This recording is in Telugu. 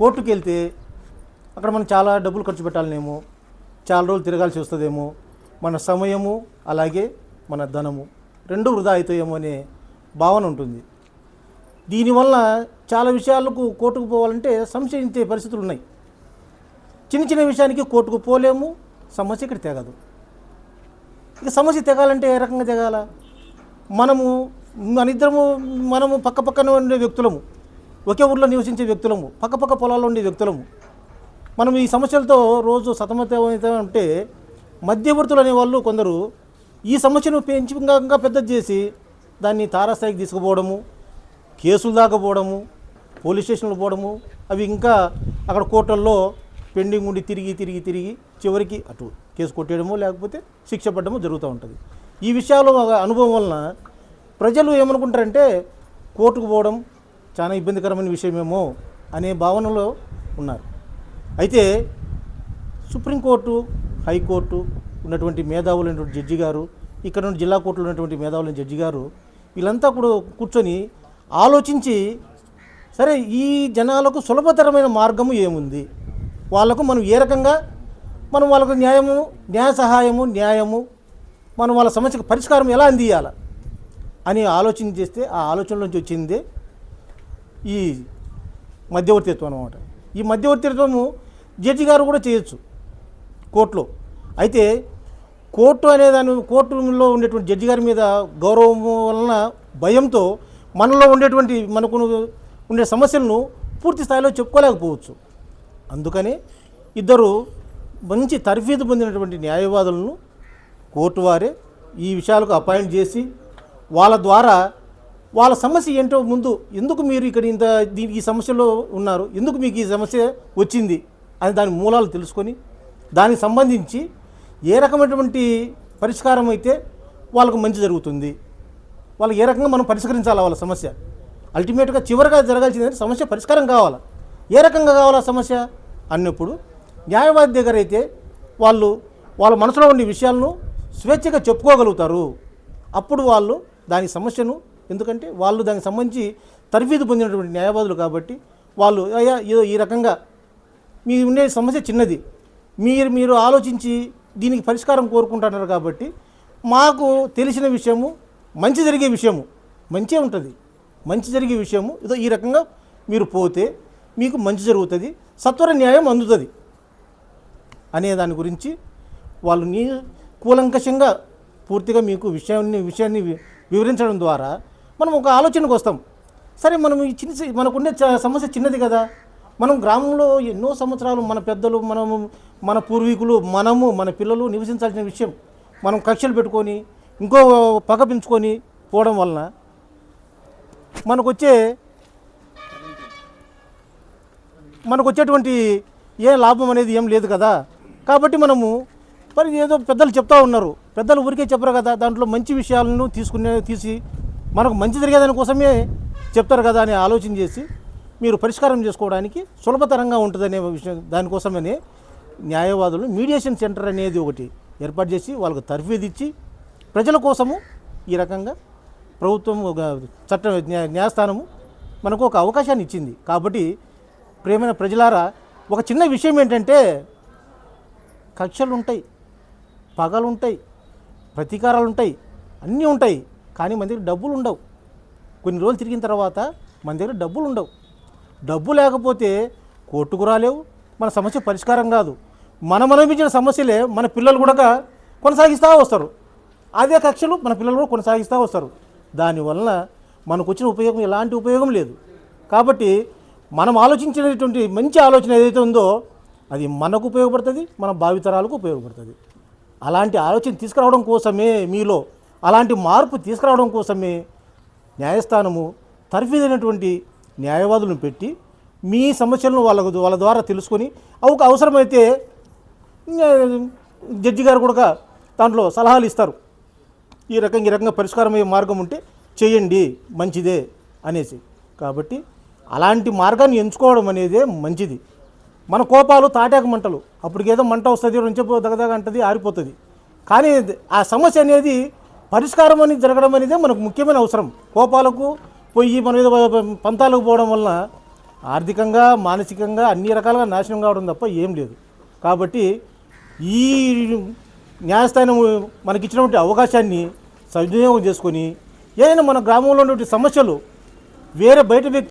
కోర్టుకు వెళ్తే అక్కడ మనం చాలా డబ్బులు ఖర్చు పెట్టాలనేమో, చాలా రోజులు తిరగాల్సి వస్తుందేమో, మన సమయము అలాగే మన ధనము రెండు వృధా అవుతాయేమో అనే భావన ఉంటుంది. దీనివల్ల చాలా విషయాలకు కోర్టుకు పోవాలంటే సంశయించే పరిస్థితులు ఉన్నాయి. చిన్న చిన్న విషయానికి కోర్టుకు పోలేము, సమస్య ఇక్కడ తెగదు. ఇక సమస్య తెగాలంటే ఏ రకంగా తెగాల? మనము పక్కన ఉండే వ్యక్తులము, ఒకే ఊళ్ళో నివసించే వ్యక్తులము, పక్క పొలాల్లో ఉండే వ్యక్తులము. మనం ఈ సమస్యలతో రోజు సతమతమైతే ఉంటే మధ్యవర్తులు అనేవాళ్ళు కొందరు ఈ సమస్యను పెంచి ఇంకా పెద్దది చేసి దాన్ని తారాస్థాయికి తీసుకుపోవడము, కేసులు దాకా పోవడము, పోలీస్ స్టేషన్లు పోవడము, అవి ఇంకా అక్కడ కోర్టుల్లో పెండింగ్ ఉండి తిరిగి చివరికి అటు కేసు కొట్టేయడము లేకపోతే శిక్ష పడడము జరుగుతూ ఉంటుంది. ఈ విషయాలు అనుభవం వలన ప్రజలు ఏమనుకుంటారంటే కోర్టుకు పోవడం చాలా ఇబ్బందికరమైన విషయమేమో అనే భావనలో ఉన్నారు. అయితే సుప్రీంకోర్టు, హైకోర్టు ఉన్నటువంటి మేధావులైనటువంటి జడ్జి గారు, ఇక్కడ నుండి జిల్లా కోర్టులో ఉన్నటువంటి మేధావులైన జడ్జి గారు వీళ్ళంతా కూడా కూర్చొని ఆలోచించి, సరే ఈ జనాలకు సులభతరమైన మార్గము ఏముంది, వాళ్ళకు మనం ఏ రకంగా మనం వాళ్ళకు న్యాయ సహాయము మనం వాళ్ళ సమస్యకు పరిష్కారం ఎలా అందియాల అని ఆలోచన చేస్తే ఆ ఆలోచన నుంచి వచ్చిందే ఈ మధ్యవర్తిత్వం అన్నమాట. ఈ మధ్యవర్తిత్వము జడ్జి గారు కూడా చేయొచ్చు కోర్టులో. అయితే కోర్టులో ఉండేటువంటి జడ్జి గారి మీద గౌరవం వలన భయంతో మనకు ఉండే సమస్యలను పూర్తి స్థాయిలో చెప్పుకోలేకపోవచ్చు. అందుకని ఇద్దరు మంచి తర్ఫీదు పొందినటువంటి న్యాయవాదులను కోర్టు వారే ఈ విషయాలకు అపాయింట్ చేసి వాళ్ళ ద్వారా వాళ్ళ సమస్య ఏంటో ముందు, ఎందుకు మీరు ఇక్కడ ఈ సమస్యలో ఉన్నారు, ఎందుకు మీకు ఈ సమస్య వచ్చింది అని దాని మూలాలు తెలుసుకొని దానికి సంబంధించి ఏ రకమైనటువంటి పరిష్కారం అయితే వాళ్ళకు మంచి జరుగుతుంది, వాళ్ళకి ఏ రకంగా మనం పరిష్కరించాలి వాళ్ళ సమస్య. అల్టిమేట్గా చివరిగా జరగాల్సింది సమస్య పరిష్కారం కావాలా, ఏ రకంగా కావాలా సమస్య అన్నప్పుడు న్యాయవాది దగ్గర అయితే వాళ్ళ మనసులో ఉండే విషయాలను స్వేచ్ఛగా చెప్పుకోగలుగుతారు. అప్పుడు వాళ్ళు దాని సమస్యను, ఎందుకంటే వాళ్ళు దానికి సంబంధించి తర్ఫీదు పొందినటువంటి న్యాయవాదులు కాబట్టి వాళ్ళు అయ్యా ఏదో ఈ రకంగా మీ ఉండే సమస్య చిన్నది, మీరు ఆలోచించి దీనికి పరిష్కారం కోరుకుంటున్నారు కాబట్టి మాకు తెలిసిన విషయము మంచి జరిగే విషయము మంచే ఉంటుంది, మంచి జరిగే విషయము ఏదో ఈ రకంగా మీరు పోతే మీకు మంచి జరుగుతుంది, సత్వర న్యాయం అందుతుంది అనే దాని గురించి వాళ్ళు కూలంకషంగా పూర్తిగా మీకు విషయాన్ని వివరించడం ద్వారా మనం ఒక ఆలోచనకు వస్తాం. సరే మనం మనకుండే సమస్య చిన్నది కదా, మనం గ్రామంలో ఎన్నో సంవత్సరాలు మన పెద్దలు, మన పూర్వీకులు, మన పిల్లలు నివసించాల్సిన విషయం మనం కక్షలు పెట్టుకొని ఇంకో పగ పెంచుకొని పోవడం వలన మనకొచ్చేటువంటి ఏ లాభం అనేది ఏం లేదు కదా. కాబట్టి మనము మరి ఏదో పెద్దలు చెప్తా ఉన్నారు, పెద్దలు ఊరికే చెప్పరు కదా, దాంట్లో మంచి విషయాలను తీసి మనకు మంచి జరిగేదాని కోసమే చెప్తారు కదా అని ఆలోచన చేసి మీరు పరిష్కారం చేసుకోవడానికి సులభతరంగా ఉంటుందనే విషయం, దానికోసమనే న్యాయవాదులు మీడియేషన్ సెంటర్ అనేది ఒకటి ఏర్పాటు చేసి వాళ్ళకు తర్ఫీదు ఇచ్చి ప్రజల కోసము ఈ రకంగా ప్రభుత్వం న్యాయస్థానము మనకు ఒక అవకాశాన్ని ఇచ్చింది. కాబట్టి ప్రియమైన ప్రజలారా, ఒక చిన్న విషయం ఏంటంటే కక్షలు ఉంటాయి, పగలు ఉంటాయి, ప్రతీకారాలు ఉంటాయి, అన్నీ ఉంటాయి, కానీ మన దగ్గర డబ్బులు ఉండవు. కొన్ని రోజులు తిరిగిన తర్వాత మన దగ్గర డబ్బులు ఉండవు. డబ్బు లేకపోతే కోర్టుకు రాలేవు, మన సమస్య పరిష్కారం కాదు. మనం అనిపించిన సమస్యలే మన పిల్లలు కూడా కొనసాగిస్తూ వస్తారు, అదే కక్షలు మన పిల్లలు కూడా కొనసాగిస్తూ వస్తారు. దానివల్ల మనకు వచ్చిన ఉపయోగం ఎలాంటి ఉపయోగం లేదు. కాబట్టి మనం ఆలోచించినటువంటి మంచి ఆలోచన ఏదైతే ఉందో అది మనకు ఉపయోగపడుతుంది, మన భావితరాలకు ఉపయోగపడుతుంది. అలాంటి ఆలోచన తీసుకురావడం కోసమే, మీలో అలాంటి మార్పు తీసుకురావడం కోసమే న్యాయస్థానము తర్ఫీదైనటువంటి న్యాయవాదులను పెట్టి మీ సమస్యలను వాళ్ళ ద్వారా తెలుసుకొని అవసరమైతే జడ్జి గారు కూడా దాంట్లో సలహాలు ఇస్తారు, ఈ రకంగా పరిష్కారం అయ్యే మార్గం ఉంటే చేయండి మంచిదే అనేసి. కాబట్టి అలాంటి మార్గాన్ని ఎంచుకోవడం అనేదే మంచిది. మన కోపాలు తాటాకు మంటలు, అప్పటికేదో మంట వస్తుంది, రెంచెప్పు దగదగ అంటుంది, ఆరిపోతుంది. కానీ ఆ సమస్య అనేది పరిష్కారం అనేది జరగడం అనేదే మనకు ముఖ్యమైన అవసరం. కోపాలకు పోయి మన మీద పంతాలకు పోవడం వలన ఆర్థికంగా మానసికంగా అన్ని రకాలుగా నాశనం కావడం తప్ప ఏం లేదు. కాబట్టి ఈ న్యాయస్థానం మనకిచ్చినటువంటి అవకాశాన్ని సద్వినియోగం చేసుకొని ఏదైనా మన గ్రామంలో ఉన్నటువంటి సమస్యలు వేరే బయట వ్యక్తి